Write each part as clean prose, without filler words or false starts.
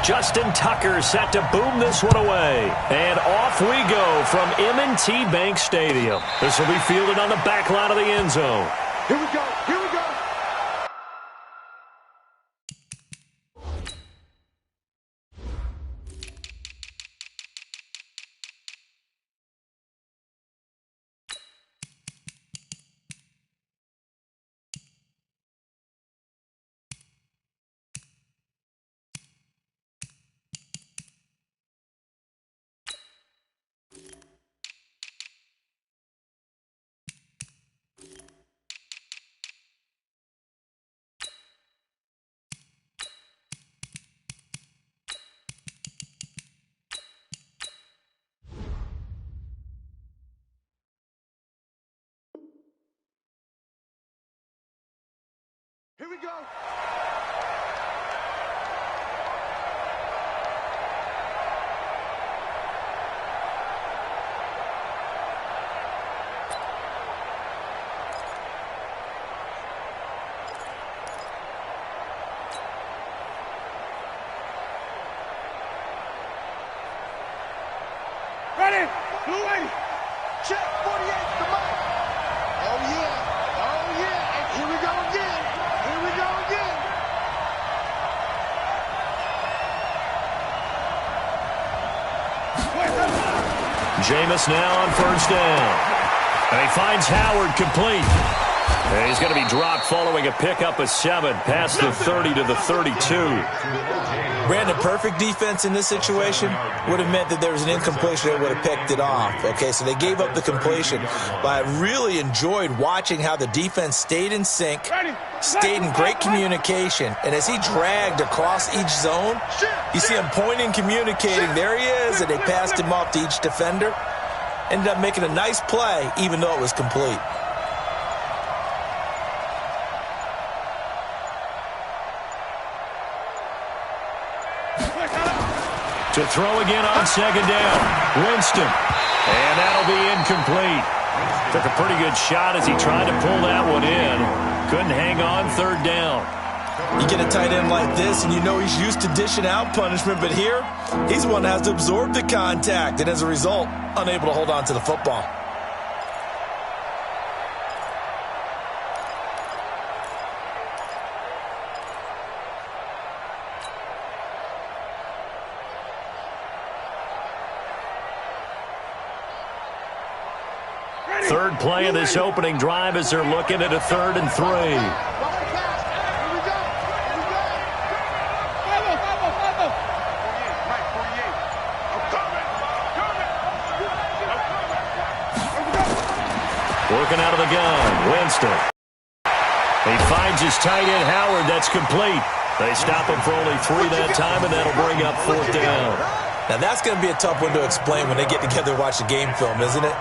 Justin Tucker set to boom this one away. And off we go from M&T Bank Stadium. This will be fielded on the back line of the end zone. Here we go. Here we go. Here we go. Ready? Blue lady. Check 48, the mic. Oh, yeah. Oh, yeah. And here we go again. Here we go again. Jameis now on first down. And he finds Howard complete. And he's going to be dropped following a pickup of 7 past the 30 to the 32. Brandon, perfect defense in this situation would have meant that there was an incompletion that would have picked it off. Okay, so they gave up the completion. But I really enjoyed watching how the defense stayed in sync, stayed in great communication. And as he dragged across each zone, you see him pointing, communicating. There he is, and they passed him off to each defender. Ended up making a nice play, even though it was complete. To throw again on second down. Winston. And that'll be incomplete. Took a pretty good shot as he tried to pull that one in. Couldn't hang on third down. You get a tight end like this, and you know he's used to dishing out punishment, but here, he's the one that has to absorb the contact, and as a result, unable to hold on to the football. Third play of this opening drive as they're looking at a 3rd and 3. Working out of the gun, Winston. He finds his tight end, Howard. That's complete. They stop him for only 3 that time, and that'll bring up 4th down. Now, that's going to be a tough one to explain when they get together and watch the game film, isn't it?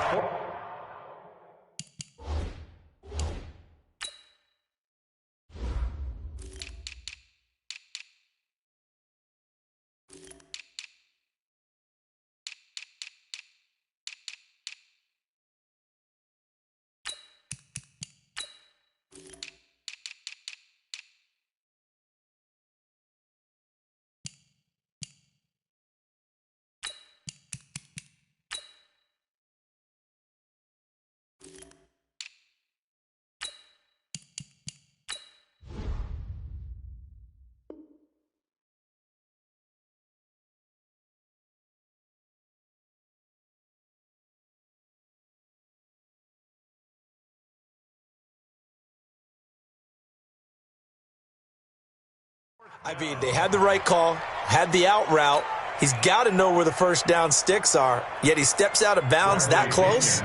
I mean, they had the right call, had the out route. He's got to know where the first down sticks are, yet he steps out of bounds that close.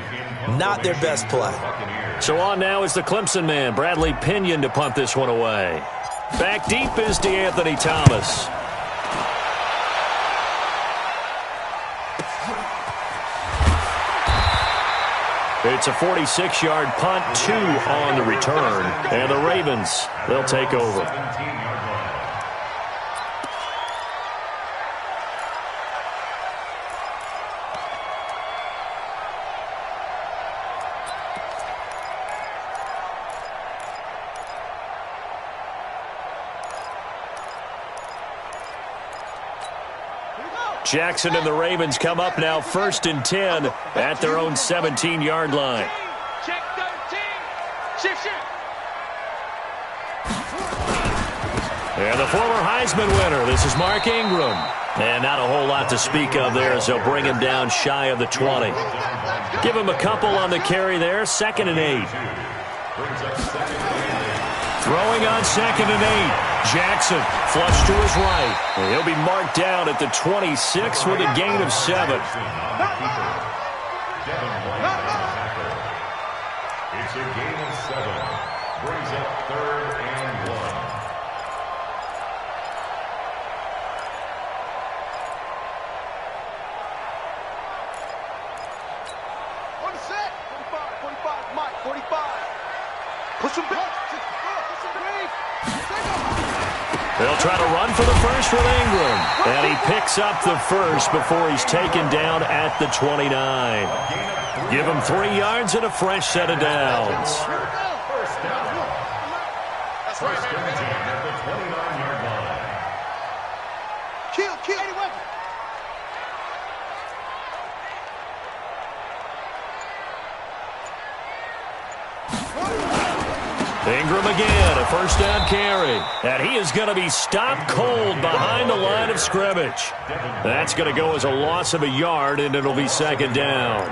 Not their best play. So on now is the Clemson man, Bradley Pinion, to punt this one away. Back deep is DeAnthony Thomas. It's a 46-yard punt, 2 on the return. And the Ravens, they'll take over. Jackson and the Ravens come up now 1st and 10 at their own 17-yard line. Check 13. Shift. And the former Heisman winner, this is Mark Ingram. And not a whole lot to speak of there as they'll bring him down shy of the 20. Give him a couple on the carry there, 2nd and 8. Throwing on 2nd and 8. Jackson flush to his right. And he'll be marked down at the 26 with a gain of 7. It's a gain of 7. Brings up 3rd and 1. On the set. 45, Mike, 45. Push him back. They'll try to run for the first with Ingram. And he picks up the first before he's taken down at the 29. Give him 3 yards and a fresh set of downs. First down. That's right, First and 10 at the 29-yard line. Kill. Anyway. Ingram again, a first down carry. And he is going to be stopped cold behind the line of scrimmage. That's going to go as a loss of a yard, and it'll be 2nd down.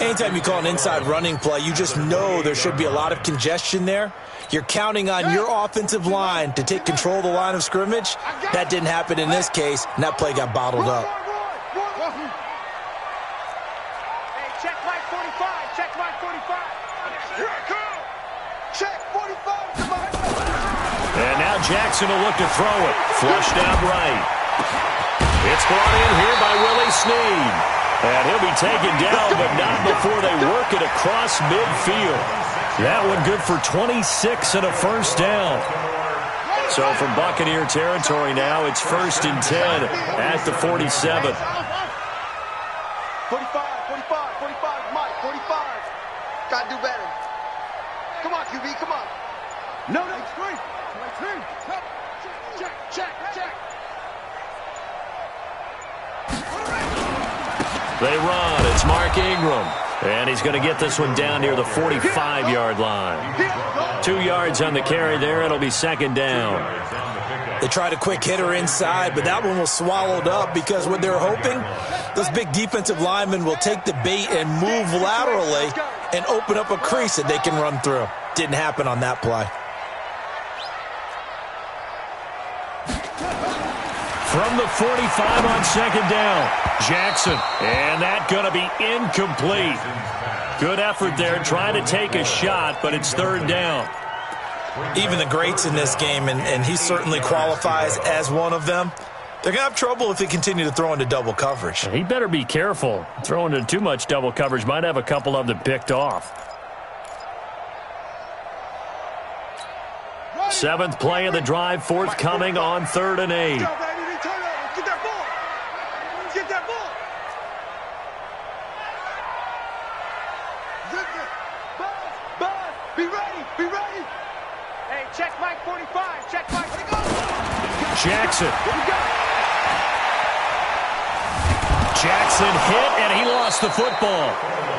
Anytime you call an inside running play, you just know there should be a lot of congestion there. You're counting on your offensive line to take control of the line of scrimmage. That didn't happen in this case, and that play got bottled up. Hey, check Mike 45. Check Mike 45. Here I come. Check 45. And now Jackson will look to throw it. Flushed out right. It's brought in here by Willie Snead. And he'll be taken down, but not before they work it across midfield. That one good for 26 and a first down. So from Buccaneer territory now, it's 1st and 10 at the 47. 45, Mike, 45. Gotta do better. Come on, QB, come on. No, straight. Check. They run. It's Mark Ingram. And he's going to get this one down near the 45-yard line. 2 yards on the carry there. It'll be 2nd down. They tried a quick hitter inside, but that one was swallowed up because what they're hoping, those big defensive linemen will take the bait and move laterally and open up a crease that they can run through. Didn't happen on that play. From the 45 on 2nd down, Jackson. And that going to be incomplete. Good effort there trying to take a shot, but it's 3rd down. Even the greats in this game, and he certainly qualifies as one of them, they're going to have trouble if they continue to throw into double coverage. He better be careful. Throwing into too much double coverage might have a couple of them picked off. 7th play of the drive, forthcoming on 3rd and 8. Get that ball. Buzz, be ready. Hey, check Mike 45. Check Mike. Jackson hit, and he lost the football.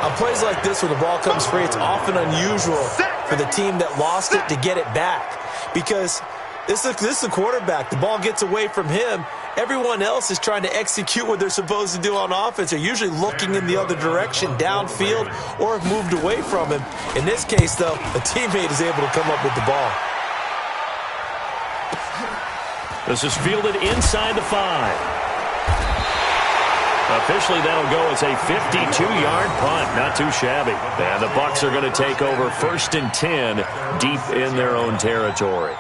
On plays like this, when the ball comes free, it's often unusual for the team that lost it to get it back. Because this is the quarterback. The ball gets away from him. Everyone else is trying to execute what they're supposed to do on offense. They're usually looking in the other direction, downfield, or have moved away from him. In this case, though, a teammate is able to come up with the ball. This is fielded inside the 5. Officially, that'll go as a 52-yard punt. Not too shabby. And the Bucs are going to take over 1st and 10 deep in their own territory.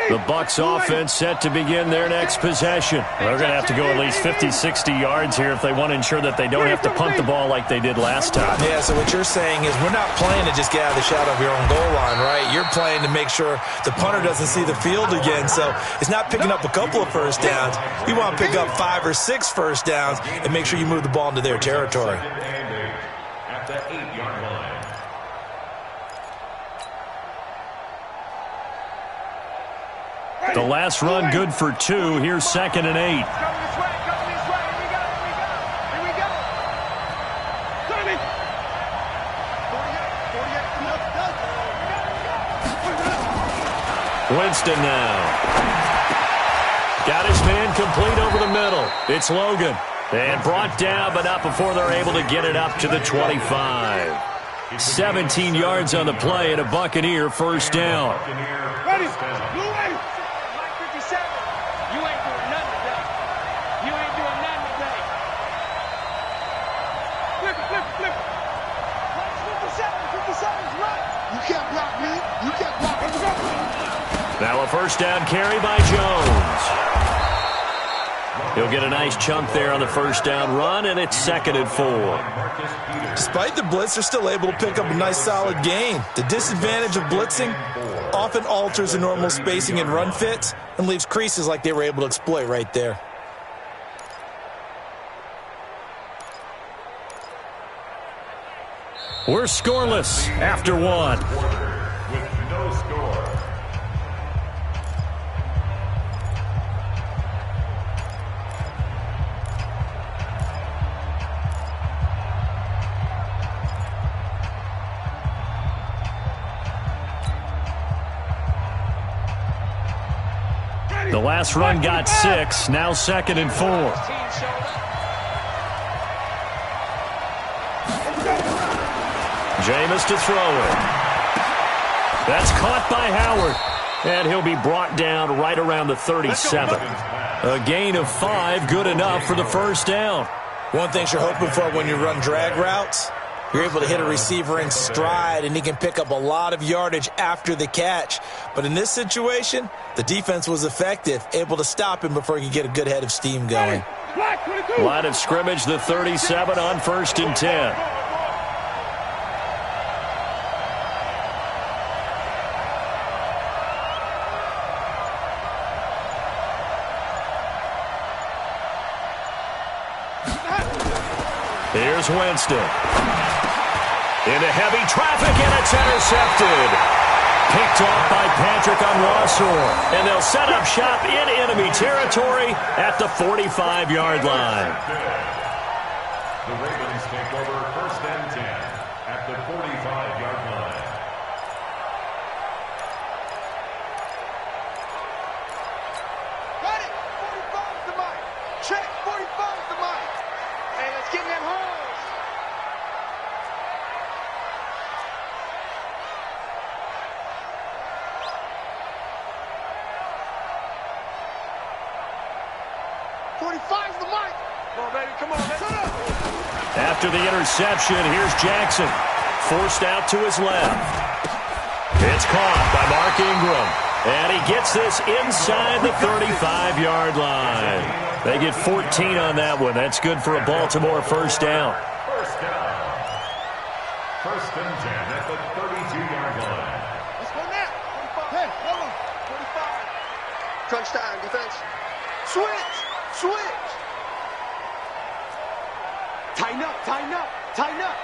The Bucs offense set to begin their next possession. They're going to have to go at least 50, 60 yards here if they want to ensure that they don't have to punt the ball like they did last time. Yeah, so what you're saying is we're not playing to just get out of the shadow of your own goal line, right? You're playing to make sure the punter doesn't see the field again. So it's not picking up a couple of first downs. You want to pick up 5 or 6 first downs and make sure you move the ball into their territory. At the 8-yard line. The last run good for 2. Here's 2nd and 8. Coming this way, coming this way. Here we go, here we go. Here we go. 30. 48. Winston now. Got his man complete over the middle. It's Logan. And brought down, but not before they're able to get it up to the 25. 17 yards on the play and a Buccaneer first down. Ready. Blue way. Mike 57. You ain't doing nothing today. You ain't doing nothing today. Flip it, flip it, flip it. Mike 57. 57's right. You can't block me. You can't block me. Now a first down carry by Jones. He'll get a nice chunk there on the first down run, and it's 2nd and 4. Despite the blitz, they're still able to pick up a nice solid gain. The disadvantage of blitzing often alters the normal spacing and run fits and leaves creases like they were able to exploit right there. We're scoreless after 1. With no score. The last run got 6. Now 2nd and 4. Jameis to throw it. That's caught by Howard. And he'll be brought down right around the 37. A gain of 5, good enough for the first down. One thing you're hoping for when you run drag routes, you're able to hit a receiver in stride, and he can pick up a lot of yardage after the catch. But in this situation, the defense was effective, able to stop him before he could get a good head of steam going. Line of scrimmage, the 37 on 1st and 10. Here's Winston. Into heavy traffic, and it's intercepted. Picked off by Patrick Onwuasor. And they'll set up shop in enemy territory at the 45-yard line. The Ravens take over 1st and 10 at the 45-yard line. Got it. 45's the mic. Check. 45's the mic. Hey, let's get in that hole. 45's the mic. Come on, baby. Come on, baby. Shut up. After the interception, here's Jackson. Forced out to his left. It's caught by Mark Ingram. And he gets this inside the 35-yard line. They get 14 on that one. That's good for a Baltimore first down. First down. 1st and 10 at the 32-yard line. Let's go now. 45. Hey, hold on. 45. Crunch time, defense. Switch. Switch. Tighten up, tighten up, tighten up.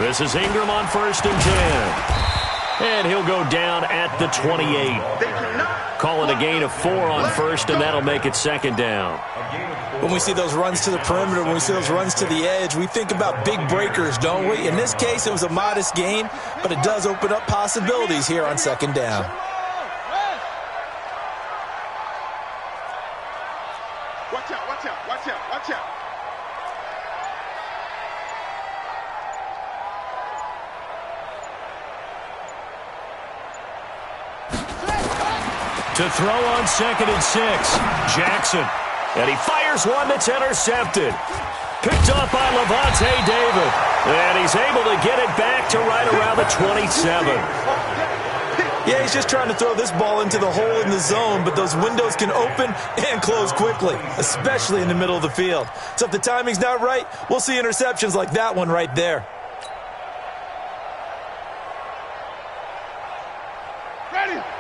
This is Ingram on 1st and 10. And he'll go down at the 28. Call it a gain of 4 on 1st, and that'll make it 2nd down. When we see those runs to the perimeter, when we see those runs to the edge, we think about big breakers, don't we? In this case, it was a modest gain, but it does open up possibilities here on 2nd down. Watch out, watch out, watch out, watch out. To throw on 2nd and 6, Jackson. And he fires one that's intercepted. Picked up by Levante David. And he's able to get it back to right around the 27. Yeah, he's just trying to throw this ball into the hole in the zone, but those windows can open and close quickly, especially in the middle of the field. So if the timing's not right, we'll see interceptions like that one right there.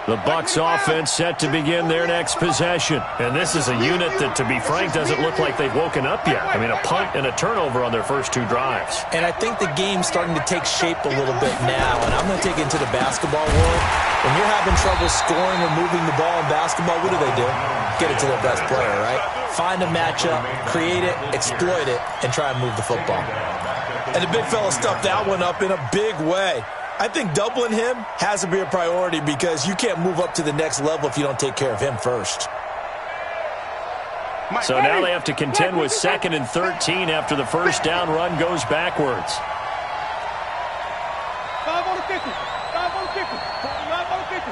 The Bucs offense set to begin their next possession. And this is a unit that, to be frank, doesn't look like they've woken up yet. I mean, a punt and a turnover on their first two drives. And I think the game's starting to take shape a little bit now. And I'm going to take it into the basketball world. When you're having trouble scoring or moving the ball in basketball, what do? Get it to their best player, right? Find a matchup, create it, exploit it, and try and move the football. And the big fella stuffed that one up in a big way. I think doubling him has to be a priority because you can't move up to the next level if you don't take care of him first. So now they have to contend with 2nd and 13 after the first down run goes backwards. 5 on the 50. 5 on the 50. 45 on the 50.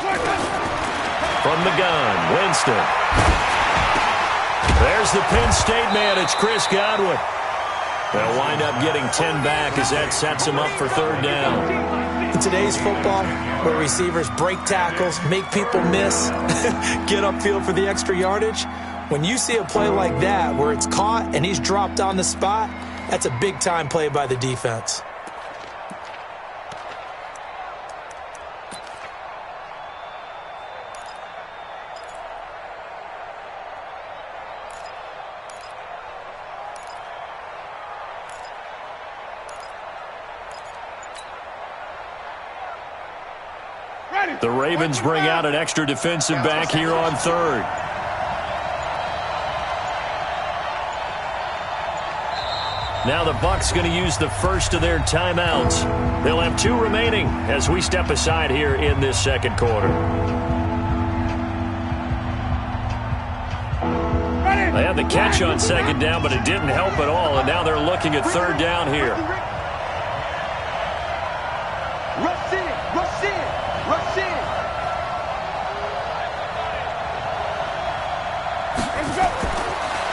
48. From the gun, Winston. There's the Penn State man. It's Chris Godwin. They'll wind up getting 10 back as that sets him up for 3rd down. In today's football, where receivers break tackles, make people miss, get upfield for the extra yardage, when you see a play like that where it's caught and he's dropped on the spot, that's a big-time play by the defense. The Ravens bring out an extra defensive back here on 3rd. Now the Bucs going to use the first of their timeouts. They'll have 2 remaining as we step aside here in this 2nd quarter. They had the catch on 2nd down, but it didn't help at all, and now they're looking at 3rd down here. Rush in. Rush in. Rush in.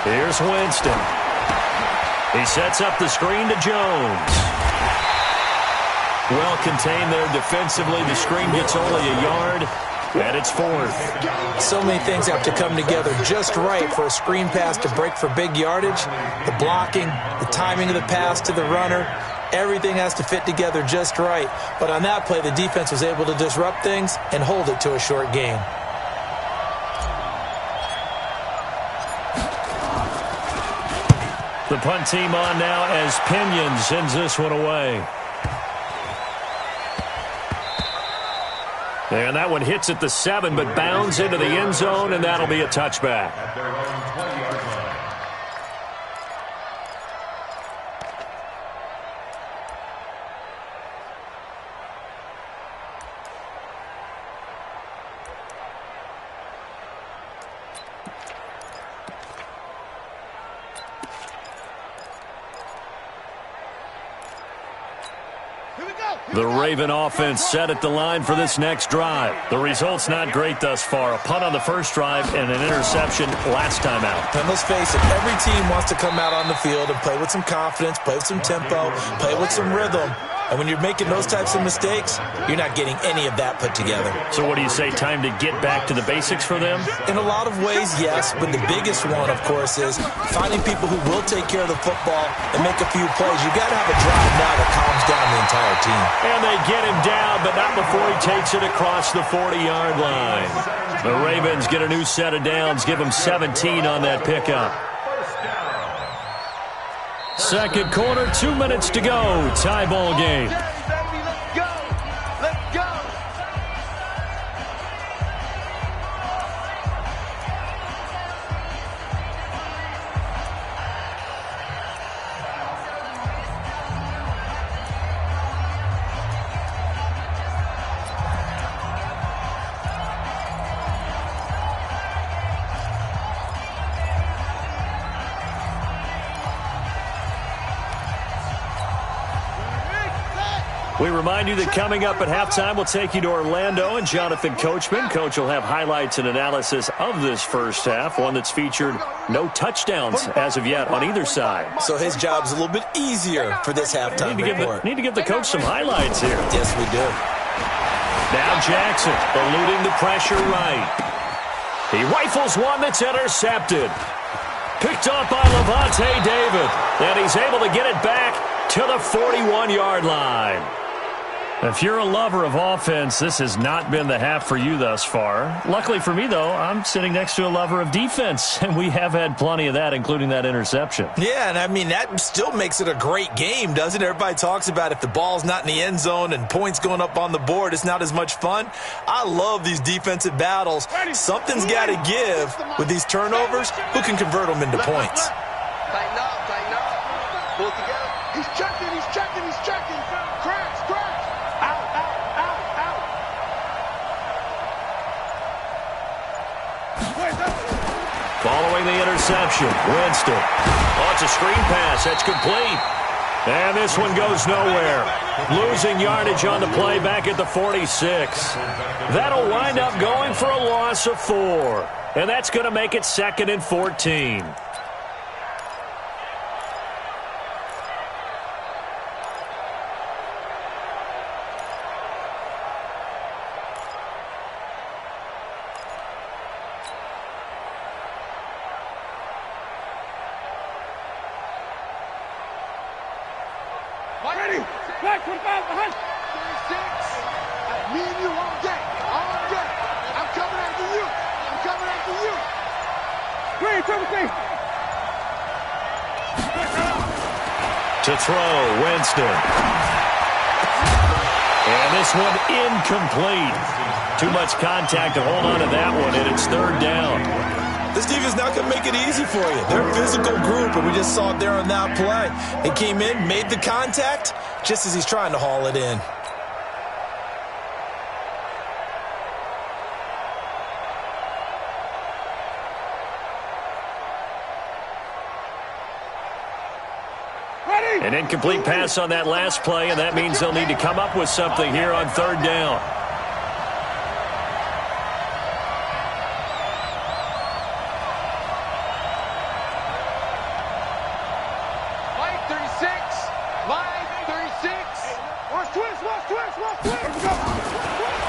Here's Winston. He sets up the screen to Jones. Well contained there defensively. The screen gets only a yard, and it's 4th. So many things have to come together just right for a screen pass to break for big yardage. The blocking, the timing of the pass to the runner, everything has to fit together just right. But on that play, the defense was able to disrupt things and hold it to a short gain. The punt team on now as Pinion sends this one away. And that one hits at the 7, but bounds into the end zone, and that'll be a touchback. At their own 20-yard line. The Raven offense set at the line for this next drive. The result's not great thus far. A punt on the first drive and an interception last time out. And let's face it, every team wants to come out on the field and play with some confidence, play with some tempo, play with some rhythm. And when you're making those types of mistakes, you're not getting any of that put together. So what do you say, time to get back to the basics for them? In a lot of ways, yes. But the biggest one, of course, is finding people who will take care of the football and make a few plays. You got to have a drive now that calms down the entire team. And they get him down, but not before he takes it across the 40-yard line. The Ravens get a new set of downs, give them 17 on that pickup. 2nd quarter, 2 minutes to go. Tie ball game. Let's go. Let's go. We remind you that coming up at halftime, we'll take you to Orlando and Jonathan Coachman. Coach will have highlights and analysis of this first half, one that's featured no touchdowns as of yet on either side. So his job's a little bit easier for this halftime report. Need to give the coach some highlights here. Yes, we do. Now Jackson eluding the pressure right. He rifles one that's intercepted. Picked up by Levante David. And he's able to get it back to the 41-yard line. If you're a lover of offense, this has not been the half for you thus far. Luckily for me, though, I'm sitting next to a lover of defense, and we have had plenty of that, including that interception. Yeah, and I mean, that still makes it a great game, doesn't it? Everybody talks about if the ball's not in the end zone and points going up on the board, it's not as much fun. I love these defensive battles. Something's got to give with these turnovers. Who can convert them into points? Tighten up, tighten up. Pull it together. He's checking, he's checking, he's checking. Cracks, cracks. Out, out, out, out. Following the interception, Winston. Oh, it's a screen pass. That's complete. And this one goes nowhere. Losing yardage on the play back at the 46. That'll wind up going for a loss of 4. And that's going to make it 2nd and 14. Ready? Back, 25, behind. 36. Me and you all day. All day. I'm coming after you. I'm coming after you. Green, triple. To throw, Winston. And this one incomplete. Too much contact to hold on to that one, and it's 3rd down. This defense not going to make it easy for you. They're a physical group, and we just saw it there on that play. He came in, made the contact, just as he's trying to haul it in. Ready? An incomplete pass on that last play, and that means they'll need to come up with something here on 3rd down.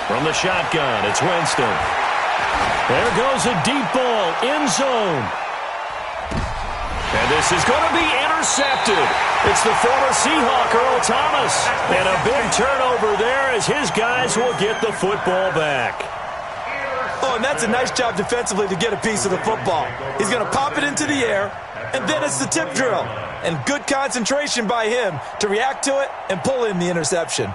From the shotgun, it's Winston. There goes a deep ball, end zone. And this is going to be intercepted. It's the former Seahawk, Earl Thomas. And a big turnover there as his guys will get the football back. Oh, and that's a nice job defensively to get a piece of the football. He's going to pop it into the air, and then it's the tip drill. And good concentration by him to react to it and pull in the interception.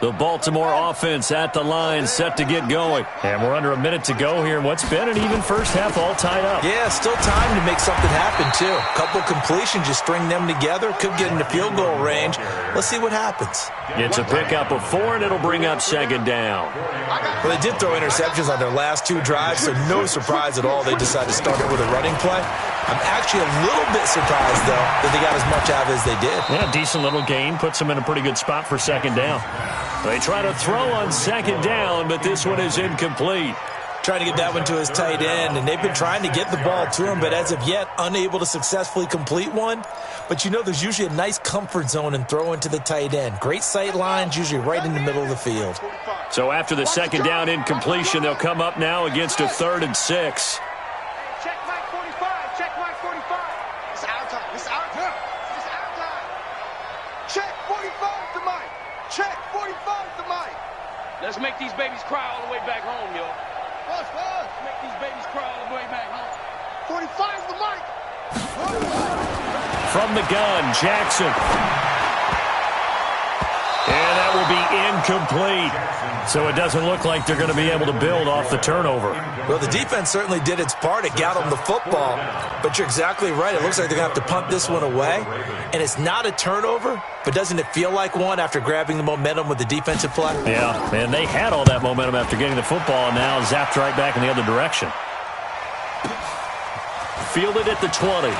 The Baltimore offense at the line, set to get going. And we're under a minute to go here in what's been an even first half, all tied up. Yeah, still time to make something happen, too. A couple completions, you string them together, could get into field goal range. Let's see what happens. It's a pickup of 4, and it'll bring up 2nd down. Well, they did throw interceptions on their last 2 drives, so no surprise at all they decided to start it with a running play. I'm actually a little bit surprised, though, that they got as much out of it as they did. Yeah, decent little gain. Puts them in a pretty good spot for 2nd down. They try to throw on 2nd down, but this one is incomplete. Trying to get that one to his tight end, and they've been trying to get the ball to him, but as of yet, unable to successfully complete one. But you know there's usually a nice comfort zone in throwing to the tight end. Great sight lines, usually right in the middle of the field. So after the 2nd down incompletion, they'll come up now against a 3rd and 6. Check Mike 45. Check Mike 45. It's our time. It's our time. It's our time. Check 45 to Mike. Check 45 to Mike. Let's make these babies cry all the way back home, yo. Push, push. Make these babies cry all the way back home. 45 to Mike. From the gun, Jackson. And that will be incomplete. So it doesn't look like they're going to be able to build off the turnover. Well, the defense certainly did its part. It got them the football. But you're exactly right. It looks like they're going to have to punt this one away. And it's not a turnover, but doesn't it feel like one after grabbing the momentum with the defensive play? Yeah, and they had all that momentum after getting the football, and now zapped right back in the other direction. Fielded at the 20.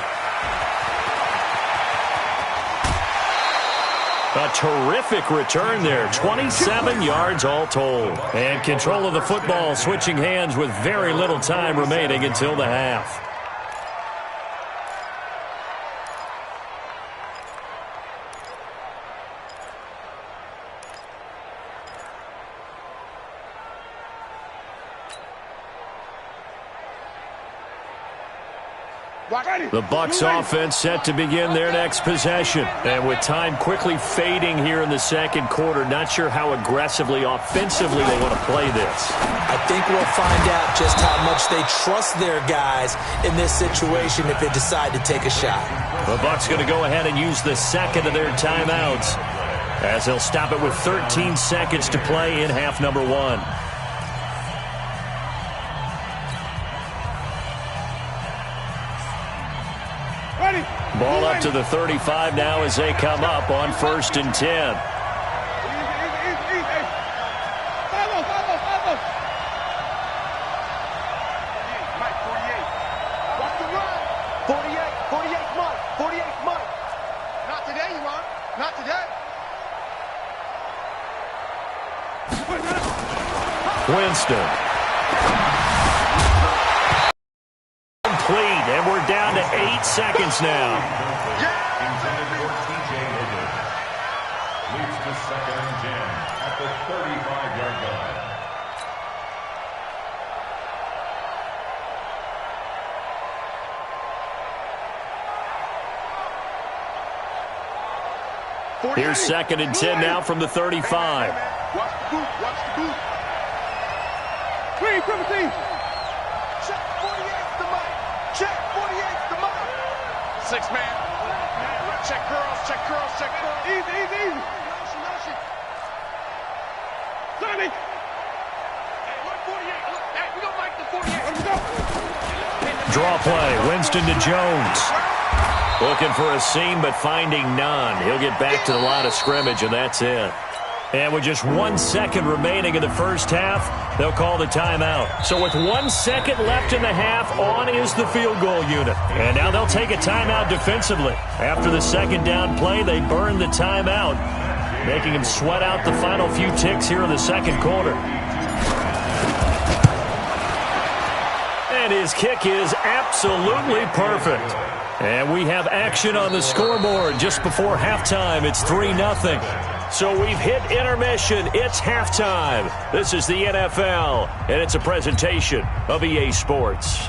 A terrific return there. 27 yards all told. And control of the football switching hands with very little time remaining until the half. The Bucs offense set to begin their next possession. And with time quickly fading here in the second quarter, not sure how aggressively, offensively they want to play this. I think we'll find out just how much they trust their guys in this situation if they decide to take a shot. The Bucs going to go ahead and use the second of their timeouts as they'll stop it with 13 seconds to play in half number one. Ball up to the 35 now as they come up on 1st and 10. Winston. Complete, and we're down to 8 seconds now. Intended for TJ Higgins. Leads to 2nd and 10 at the 35-yard line. Here's 2nd and 10 now from the 35. Watch the boot. Watch the boot. Clean, 17. Check 48's the mic. Check 48's the mic. 6 man. Check girls, check girls, check girls. Easy, easy, easy. Notion. Sonny. Hey, what 48? Look, hey, we don't like the 48. Let's go. Draw play, Winston to Jones. Looking for a seam, but finding none. He'll get back to the line of scrimmage, and that's it. And with just 1 second remaining in the first half, they'll call the timeout. So with 1 second left in the half, on is the field goal unit. And now they'll take a timeout defensively. After the second down play, they burn the timeout, making him sweat out the final few ticks here in the second quarter. And his kick is absolutely perfect. And we have action on the scoreboard just before halftime. It's 3-0. So we've hit intermission. It's halftime. This is the NFL, and it's a presentation of EA Sports.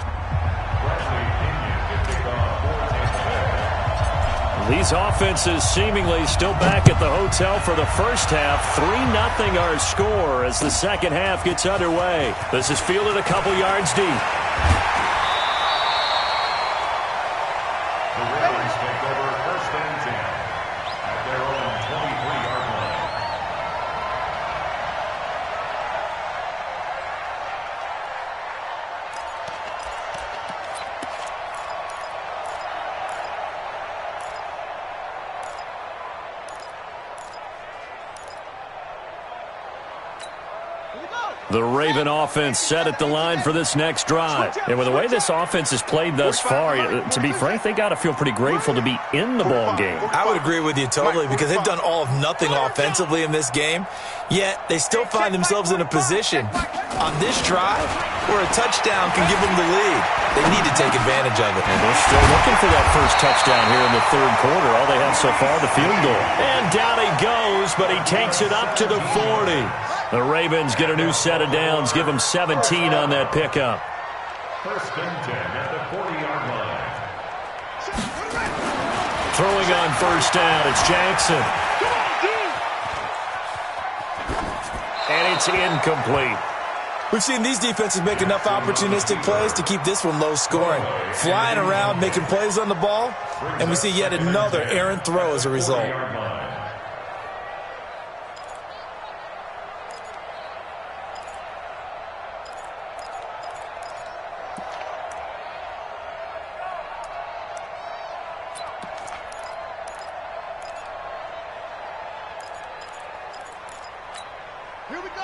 These offenses seemingly still back at the hotel for the first half. 3-0 our score as the second half gets underway. This is fielded a couple yards deep. The Raven offense set at the line for this next drive. And with the way this offense has played thus far, to be frank, they got to feel pretty grateful to be in the ball game. I would agree with you totally because they've done all of nothing offensively in this game, yet they still find themselves in a position on this drive where a touchdown can give them the lead. They need to take advantage of it. And they're still looking for that first touchdown here in the third quarter. All they have so far, the field goal. And down he goes, but he takes it up to the 40. The Ravens get a new set of downs, give them 17 on that pickup. 1st and 10 at the 40-yard line. Throwing on first down, it's Jackson. And it's incomplete. We've seen these defenses make enough opportunistic plays to keep this one low scoring. Flying around, making plays on the ball, and we see yet another errant throw as a result.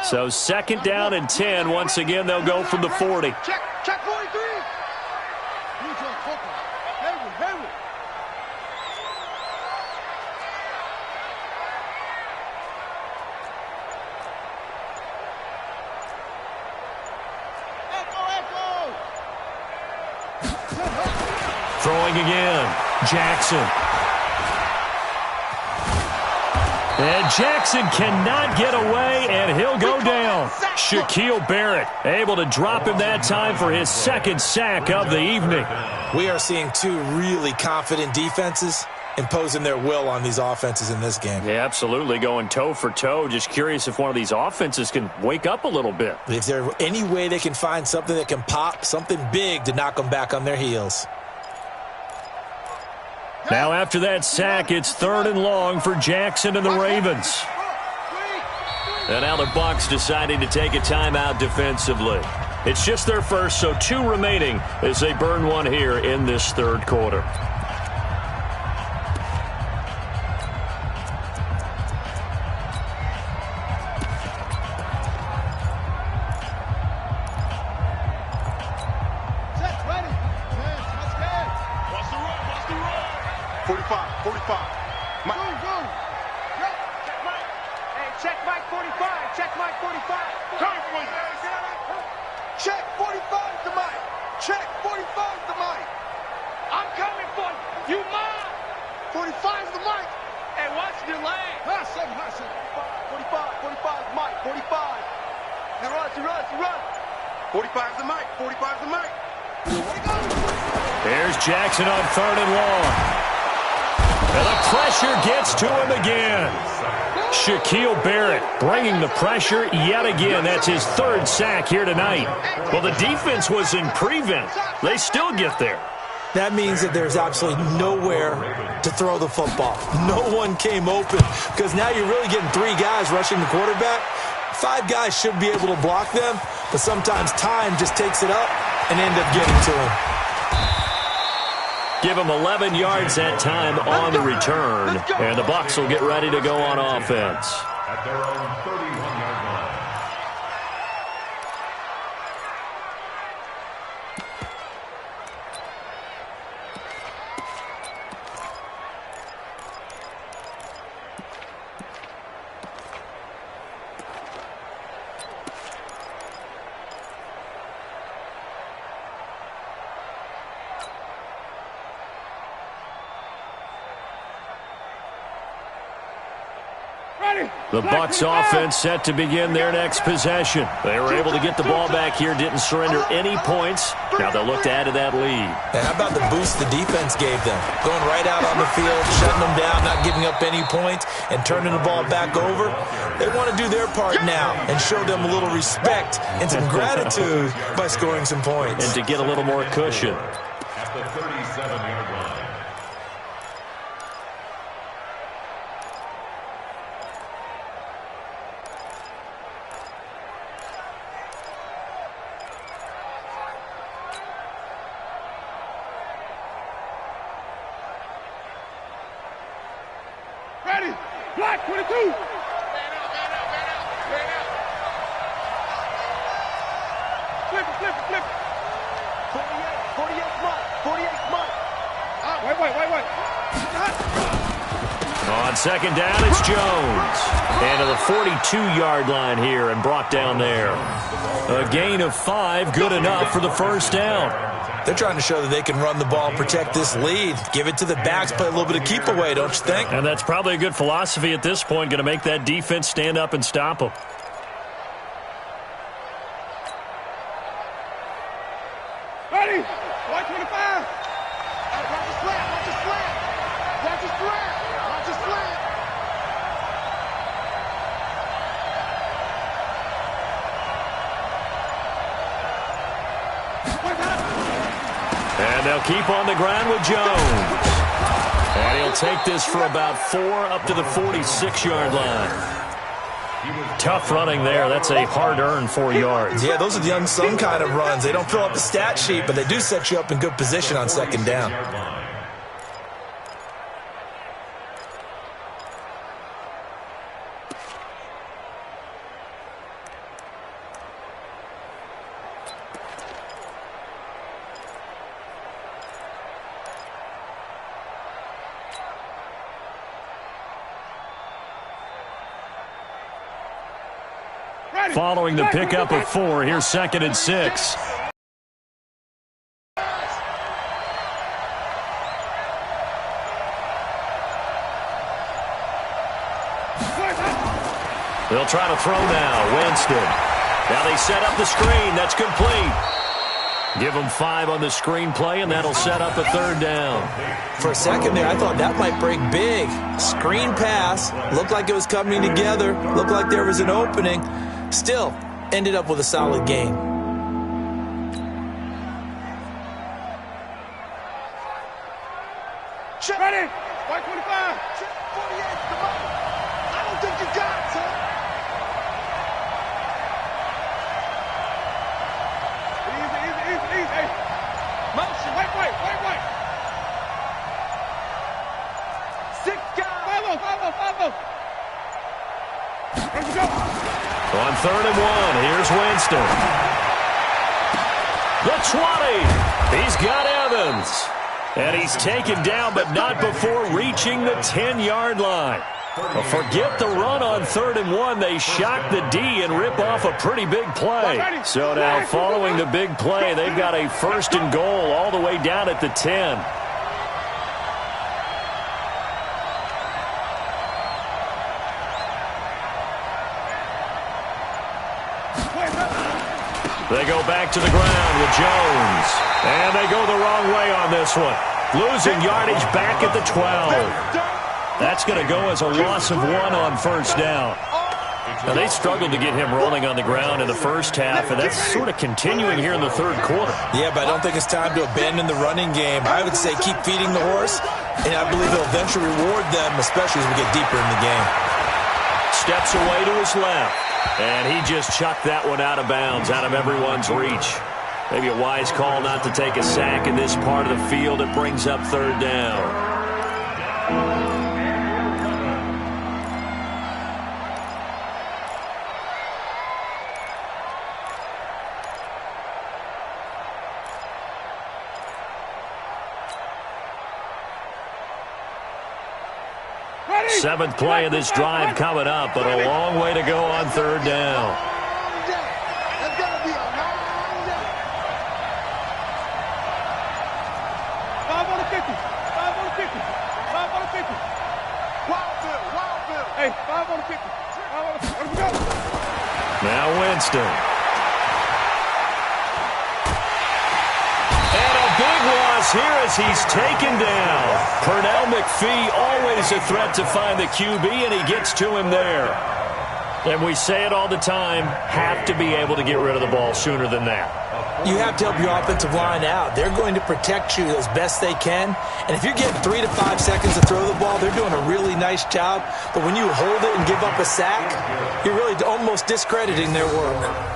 So 2nd down and 10. Once again, they'll go from the 40. Check 43. Echo. Throwing again. Jackson. And Jackson cannot get away, and he'll go down. Shaquille Barrett able to drop him that time for his second sack of the evening. We are seeing two really confident defenses imposing their will on these offenses in this game. Yeah, absolutely, going toe for toe. Just curious if one of these offenses can wake up a little bit. Is there any way they can find something that can pop, something big to knock them back on their heels? Now after that sack, it's 3rd and long for Jackson and the Ravens. And now the Bucs deciding to take a timeout defensively. It's just their first, so 2 remaining as they burn one here in this 3rd quarter. There's Jackson on 3rd and long. And the pressure gets to him again. Shaquille Barrett bringing the pressure yet again. That's his 3rd sack here tonight. Well, the defense was in prevent. They still get there. That means that there's absolutely nowhere to throw the football. No one came open because now you're really getting 3 guys rushing the quarterback. 5 guys should be able to block them, but sometimes time just takes it up and end up getting to him. Give him 11 yards that time on the return, and the Bucs will get ready to go on offense. At their own 31-yard line. The Bucs offense set to begin their next possession. They were able to get the ball back here, didn't surrender any points. Now they'll look to add to that lead. And how about the boost the defense gave them? Going right out on the field, shutting them down, not giving up any points, and turning the ball back over. They want to do their part now and show them a little respect and some gratitude by scoring some points. And to get a little more cushion. At the 37-yard line. Black 22. Man out. Flip it. 48 Mike. Wait. On 2nd down, it's Jones. And to the 42-yard line here and brought down there. A gain of 5, good enough for the 1st down. They're trying to show that they can run the ball and protect this lead. Give it to the backs, play a little bit of keep away, don't you think? And that's probably a good philosophy at this point, going to make that defense stand up and stop them. Ready? White 25. Watch the slant. And they'll keep on the ground with Jones. And he'll take this for about 4 up to the 46-yard line. Tough running there. That's a hard-earned 4 yards. Yeah, those are the unsung kind of runs. They don't fill up the stat sheet, but they do set you up in good position on 2nd down. Following the pickup of 4, here's 2nd and 6. They'll try to throw now. Winston. Now they set up the screen. That's complete. Give them 5 on the screenplay, and that'll set up a 3rd down. For a second there, I thought that might break big. Screen pass. Looked like it was coming together. Looked like there was an opening. Still, ended up with a solid game. Ready? White 25. 48. Come on. I don't think you got it, son. Easy. Motion. White. 6 guys. 5-0. Ready to go. On 3rd and 1, here's Winston. The 20. He's got Evans. And he's taken down, but not before reaching the 10-yard line. Well, forget the run on 3rd and 1. They shock the D and rip off a pretty big play. So now following the big play, they've got a 1st and goal all the way down at the 10. They go back to the ground with Jones. And they go the wrong way on this one. Losing yardage back at the 12. That's going to go as a loss of 1 on 1st down. Now, they struggled to get him rolling on the ground in the first half, and that's sort of continuing here in the 3rd quarter. Yeah, but I don't think it's time to abandon the running game. I would say keep feeding the horse, and I believe it'll eventually reward them, especially as we get deeper in the game. Steps away to his left. And he just chucked that one out of bounds, out of everyone's reach. Maybe a wise call not to take a sack in this part of the field. It brings up 3rd down. Seventh play of this drive coming up, but a long way to go on 3rd down. That's going to be a long day. 5 on the 50. 5 on the 50. 5 on the 50. Wild Bill. Hey, 5 on the 50. 5 on the 50. Let him go. Now Winston. And a big loss here as he's taken down. Pernell McPhee, always a threat to find the QB, and he gets to him there. And we say it all the time, have to be able to get rid of the ball sooner than that. You have to help your offensive line out. They're going to protect you as best they can. And if you're getting 3 to 5 seconds to throw the ball, they're doing a really nice job. But when you hold it and give up a sack, you're really almost discrediting their work.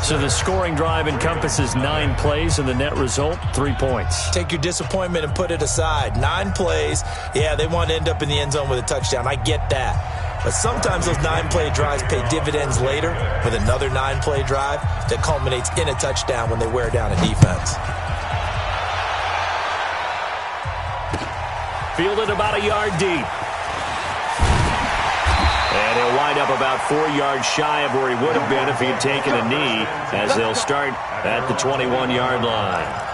So the scoring drive encompasses 9 plays, and the net result, 3 points. Take your disappointment and put it aside. 9 plays. Yeah, they want to end up in the end zone with a touchdown. I get that. But sometimes those 9-play drives pay dividends later with another 9-play drive that culminates in a touchdown when they wear down a defense. Fielded about a yard deep. And he'll wind up about 4 yards shy of where he would have been if he had taken a knee, as they'll start at the 21-yard line.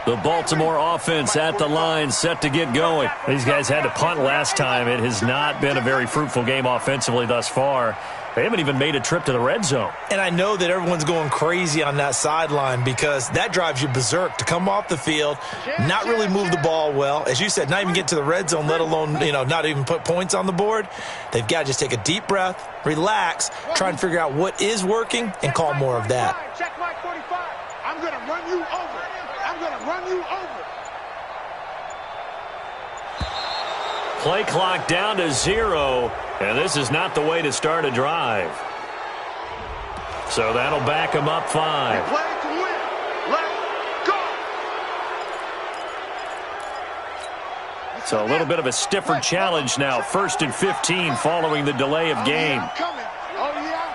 The Baltimore offense at the line, set to get going. These guys had to punt last time. It has not been a very fruitful game offensively thus far. They haven't even made a trip to the red zone. And I know that everyone's going crazy on that sideline because that drives you berserk to come off the field, not really move the ball well. As you said, not even get to the red zone, let alone, not even put points on the board. They've got to just take a deep breath, relax, try and figure out what is working, and call more of that. Check my 45. I'm going to run you over. I'm going to run you over. Play clock down to 0, and this is not the way to start a drive. So that'll back them up 5. Play to win. Let's go. So a little bit of a stiffer challenge now. 1st and 15 following the delay of game. I'm coming. Oh, yeah, I'm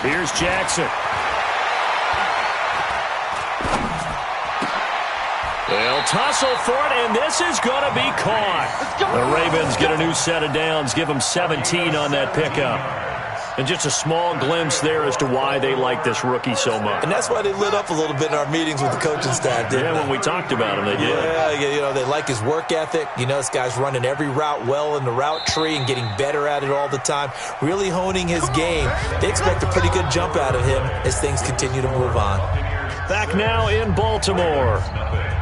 coming. Here's Jackson. They'll tussle for it, and this is going to be caught. The Ravens get a new set of downs, give them 17 on that pickup. And just a small glimpse there as to why they like this rookie so much. And that's why they lit up a little bit in our meetings with the coaching staff, didn't they? When we talked about him, they did. Yeah, they like his work ethic. This guy's running every route well in the route tree and getting better at it all the time, really honing his game. They expect a pretty good jump out of him as things continue to move on. Back now in Baltimore.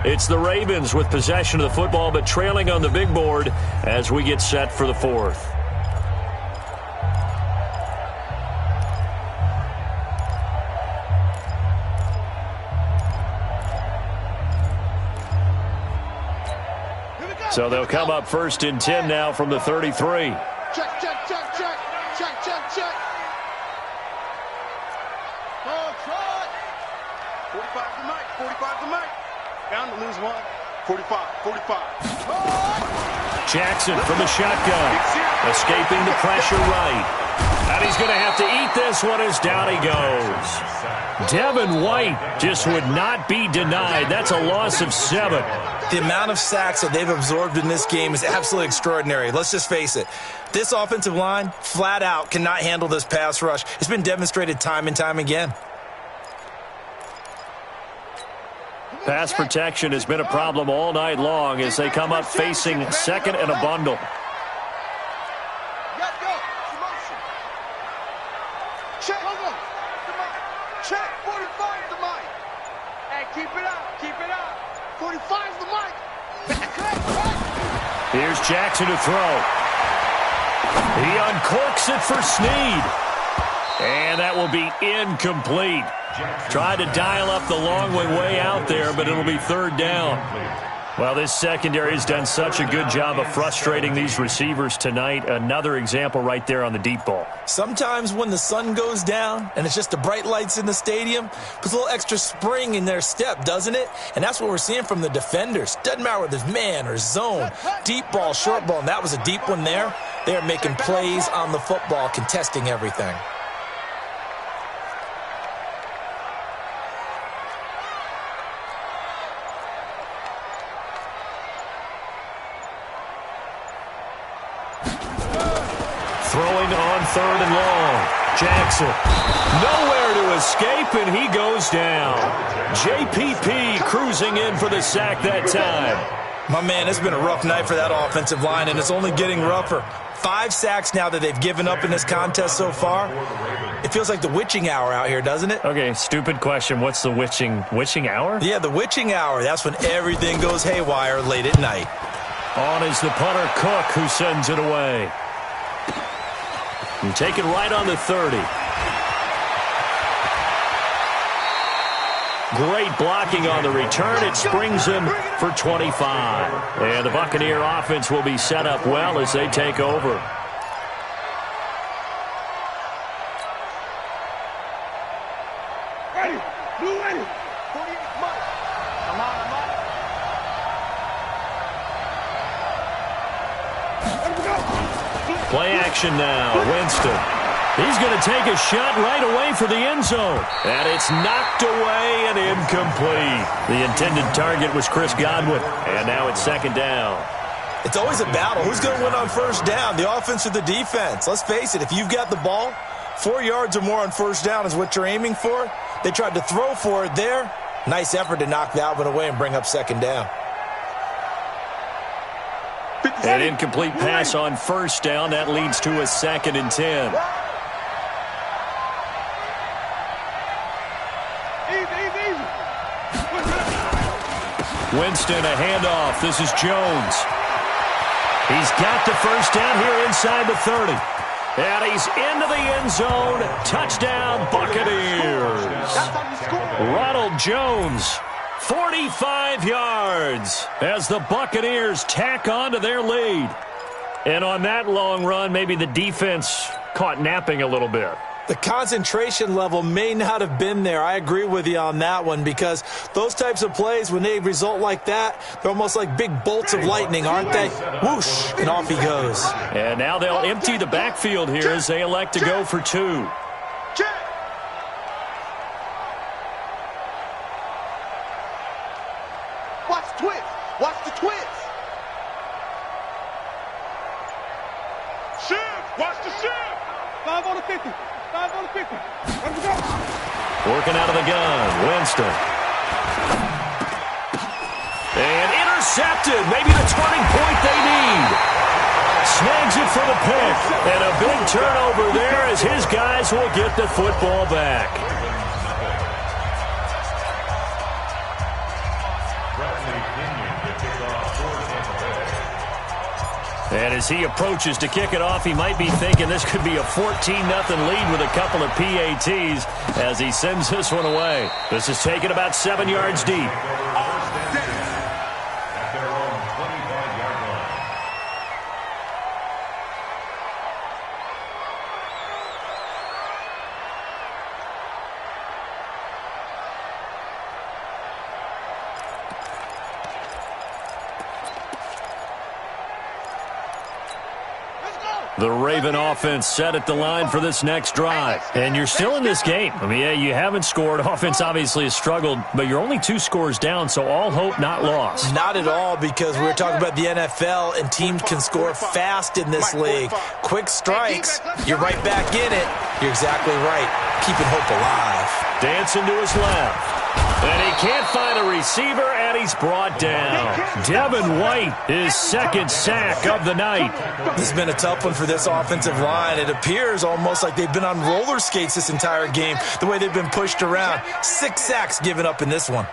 It's the Ravens with possession of the football, but trailing on the big board as we get set for the fourth. So they'll come up first and 10 now from the 33. Check, check, check, check. Check, check, check. Go, trot. 45 to Mike. 45 to Mike. Down to lose one. 45, 45. Jackson from the shotgun. Escaping the pressure right. And he's going to have to eat this one as down he goes. Devin White just would not be denied. That's a loss of 7. The amount of sacks that they've absorbed in this game is absolutely extraordinary. Let's just face it. This offensive line, flat out, cannot handle this pass rush. It's been demonstrated time and time again. Pass protection has been a problem all night long as they come up facing second and a bundle. Check. Check. 45 to Mike. Hey, keep it up. Keep it up. 45 to Mike. Here's Jackson to throw. He uncorks it for Snead. And that will be incomplete. Tried to dial up the long way out there, but it'll be third down. Well, this secondary has done such a good job of frustrating these receivers tonight. Another example right there on the deep ball. Sometimes when the sun goes down and it's just the bright lights in the stadium, puts a little extra spring in their step, doesn't it? And that's what we're seeing from the defenders. Doesn't matter whether it's man or zone, deep ball, short ball, and that was a deep one there. They're making plays on the football, contesting everything. Throwing on third and long. Jackson. Nowhere to escape, and he goes down. JPP cruising in for the sack that time. My man, it's been a rough night for that offensive line, and it's only getting rougher. 5 sacks now that they've given up in this contest so far. It feels like the witching hour out here, doesn't it? Okay, stupid question. What's the witching hour? Yeah, the witching hour. That's when everything goes haywire late at night. On is the punter, Cook, who sends it away. And taken right on the 30. Great blocking on the return. It springs him for 25. And the Buccaneer offense will be set up well as they take over. Ready. Blue ready. 48 Mike. I'm on. Let him go. Play action now. Winston. He's going to take a shot right away for the end zone. And it's knocked away and incomplete. The intended target was Chris Godwin. And now it's second down. It's always a battle. Who's going to win on first down, the offense or the defense? Let's face it, if you've got the ball, 4 yards or more on first down is what you're aiming for. They tried to throw for it there. Nice effort to knock that one away and bring up second down. An incomplete pass on first down. That leads to a second and 10. Winston, a handoff. This is Jones. He's got the first down here inside the 30. And he's into the end zone. Touchdown, Buccaneers. Ronald Jones, 45 yards as the Buccaneers tack on to their lead. And on that long run, maybe the defense caught napping a little bit. The concentration level may not have been there. I agree with you on that one because those types of plays, when they result like that, they're almost like big bolts of lightning, aren't they? Whoosh, and off he goes. And now they'll empty the backfield here as they elect to go for 2. Watch the twist. Watch the twist. Shift. Watch the shift. 5 on the 50. 5 on the 50. Let's go. Working out of the gun, Winston. And intercepted. Maybe the turning point they need. Snags it for the pick. And a big turnover there as his guys will get the football back. And as he approaches to kick it off, he might be thinking this could be a 14-0 lead with a couple of PATs as he sends this one away. This is taken about 7 yards deep. The Raven offense set at the line for this next drive. And you're still in this game. I mean, yeah, you haven't scored. Offense obviously has struggled, but you're only 2 scores down, so all hope not lost. Not at all, because we're talking about the NFL, and teams can score fast in this league. Quick strikes, you're right back in it. You're exactly right. Keeping hope alive. Dancing to his left. And he can't find a receiver, and he's brought down. Devin White, his second sack of the night. This has been a tough one for this offensive line. It appears almost like they've been on roller skates this entire game, the way they've been pushed around. 6 sacks given up in this one.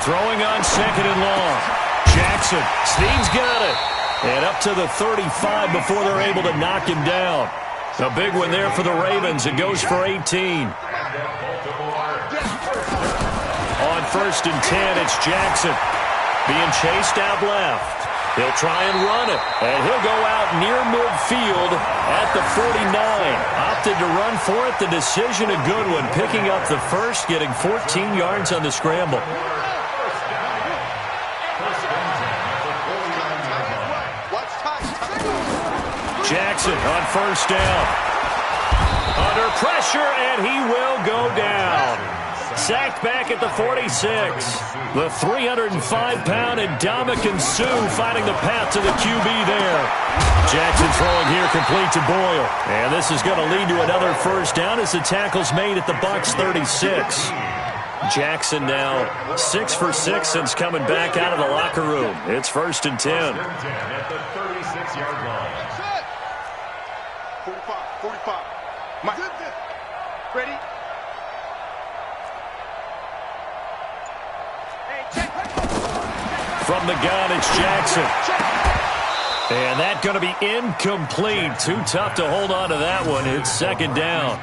Throwing on second and long. Jackson, Steve's got it. And up to the 35 before they're able to knock him down. A big one there for the Ravens. It goes for 18. On 1st and 10, it's Jackson. Being chased out left. He'll try and run it. And he'll go out near midfield at the 49. Opted to run for it. The decision, a good one. Picking up the first, getting 14 yards on the scramble. Jackson on 1st down. Under pressure, and he will go down. Sacked back at the 46. The 305-pound Ndamukong Suh finding the path to the QB there. Jackson throwing here complete to Boyle. And this is going to lead to another first down as the tackle's made at the Bucs 36. Jackson now 6 for 6 since coming back out of the locker room. It's 1st and 10. At the 36-yard line. 45. Mike. Ready? From the gun, it's Jackson. And that going to be incomplete. Too tough to hold on to that one. It's 2nd down.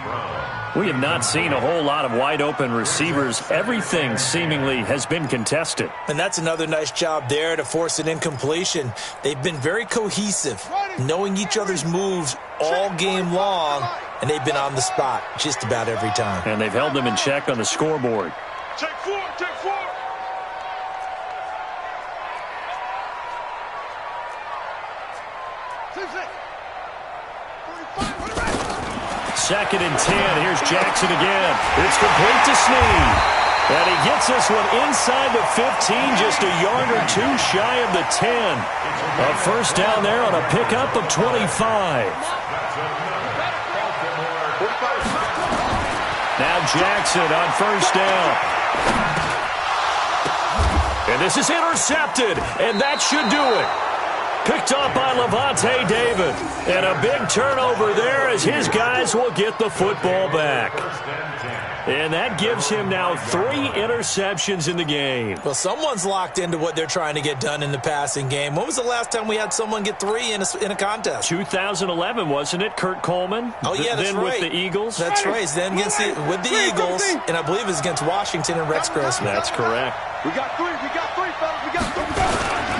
We have not seen a whole lot of wide-open receivers. Everything seemingly has been contested. And that's another nice job there to force an incompletion. They've been very cohesive, knowing each other's moves all game long, and they've been on the spot just about every time. And they've held them in check on the scoreboard. Check 4. Second and 10. Here's Jackson again. It's complete to Snead. And he gets this one inside the 15, just a yard or 2 shy of the 10. A first down there on a pickup of 25. Now Jackson on 1st down. And this is intercepted, and that should do it. Picked off by Levante David. And a big turnover there as his guys will get the football back. And that gives him now 3 interceptions in the game. Well, someone's locked into what they're trying to get done in the passing game. When was the last time we had someone get 3 in a contest? 2011, wasn't it? Kurt Coleman? Oh, yeah, that's then right. with the Eagles? That's right. Then with the Eagles, and I believe it was against Washington and Rex Grossman. That's correct. We got 3, fellas. We got 3.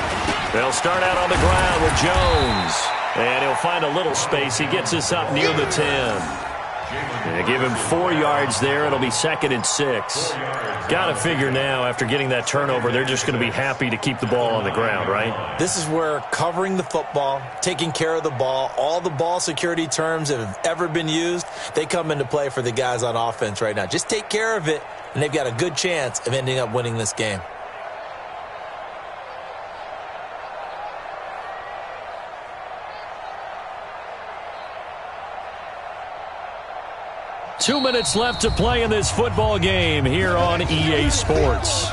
They'll start out on the ground with Jones. And he'll find a little space. He gets us up near the 10. And give him 4 yards there. It'll be 2nd and 6. Got to figure now, after getting that turnover, they're just going to be happy to keep the ball on the ground, right? This is where covering the football, taking care of the ball, all the ball security terms that have ever been used, they come into play for the guys on offense right now. Just take care of it, and they've got a good chance of ending up winning this game. 2 minutes left to play in this football game here on EA Sports.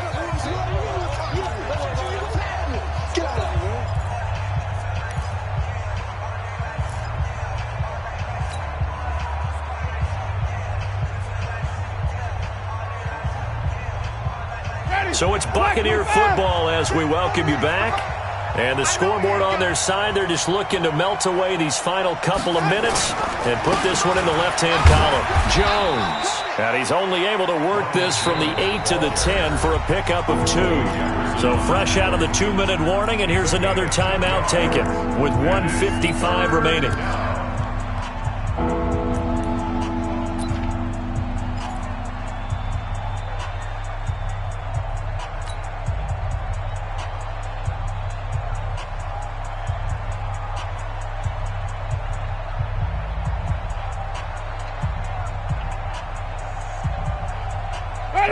So it's Buccaneer football as we welcome you back. And the scoreboard on their side, they're just looking to melt away these final couple of minutes and put this one in the left-hand column. Jones. And he's only able to work this from the 8 to the 10 for a pickup of 2. So fresh out of the 2-minute warning, and here's another timeout taken with 1:55 remaining.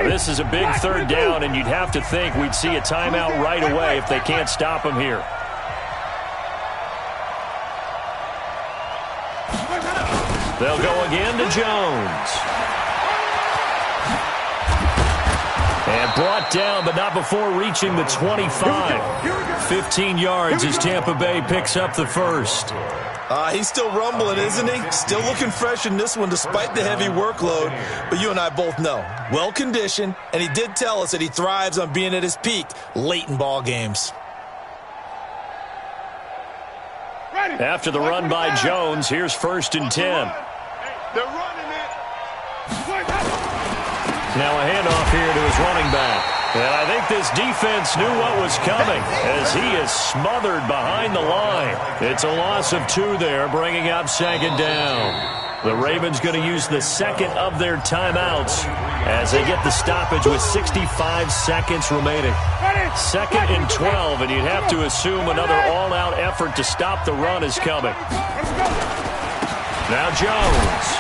This is a big third down, and you'd have to think we'd see a timeout right away if they can't stop him here. They'll go again to Jones. And brought down, but not before reaching the 25. 15 yards as Tampa Bay picks up the first. He's still rumbling, isn't he? Still looking fresh in this one despite the heavy workload. But you and I both know, well-conditioned, and he did tell us that he thrives on being at his peak late in ball games. After the run by Jones, here's 1st and 10. They're running it. Now a handoff here to his running back. And I think this defense knew what was coming as he is smothered behind the line. It's a loss of 2 there, bringing up 2nd down. The Ravens going to use the second of their timeouts as they get the stoppage with 65 seconds remaining. 2nd and 12, and you'd have to assume another all-out effort to stop the run is coming. Now Jones.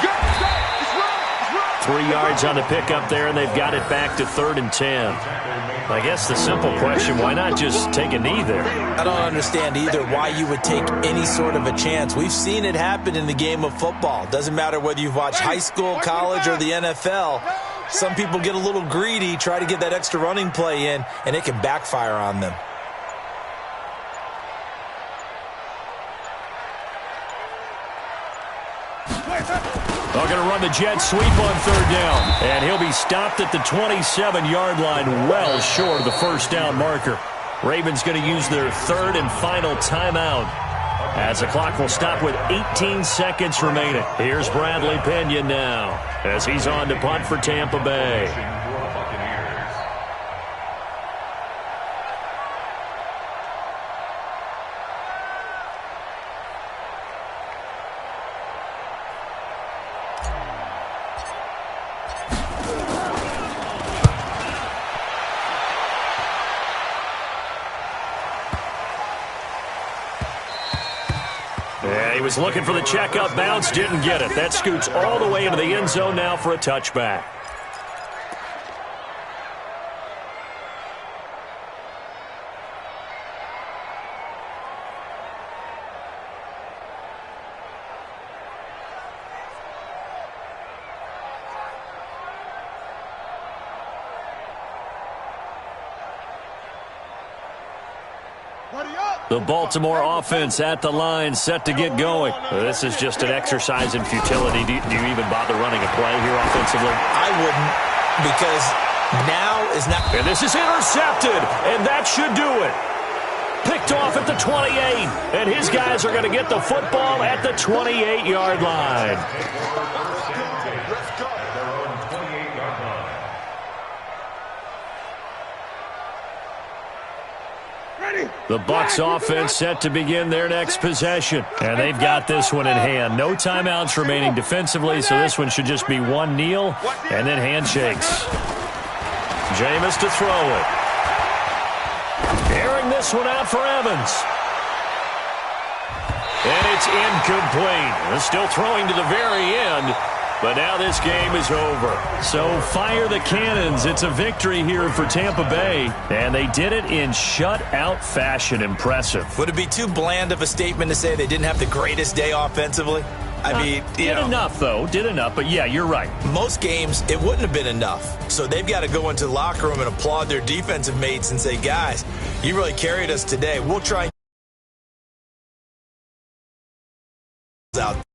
3 yards on the pickup there, and they've got it back to 3rd and 10. I guess the simple question, why not just take a knee there? I don't understand either why you would take any sort of a chance. We've seen it happen in the game of football. Doesn't matter whether you've watched high school, college, or the NFL. Some people get a little greedy, try to get that extra running play in, and it can backfire on them. They're going to run the jet sweep on 3rd down. And he'll be stopped at the 27-yard line, well short of the 1st down marker. Ravens going to use their 3rd and final timeout as the clock will stop with 18 seconds remaining. Here's Bradley Pinion now as he's on to punt for Tampa Bay. He was looking for the checkup bounce, didn't get it. That scoots all the way into the end zone now for a touchback. The Baltimore offense at the line, set to get going. This is just an exercise in futility. Do you even bother running a play here offensively? I wouldn't, because now is not... And this is intercepted, and that should do it. Picked off at the 28, and his guys are going to get the football at the 28-yard line. The Bucs offense set to begin their next possession. And they've got this one in hand. No timeouts remaining defensively, so this one should just be one kneel and then handshakes. Jameis to throw it. Airing this one out for Evans. And it's incomplete. They're still throwing to the very end. But now this game is over. So fire the cannons. It's a victory here for Tampa Bay. And they did it in shutout fashion. Impressive. Would it be too bland of a statement to say they didn't have the greatest day offensively? I mean, did enough, though. Did enough, but yeah, you're right. Most games, it wouldn't have been enough. So they've got to go into the locker room and applaud their defensive mates and say, guys, you really carried us today. We'll try out.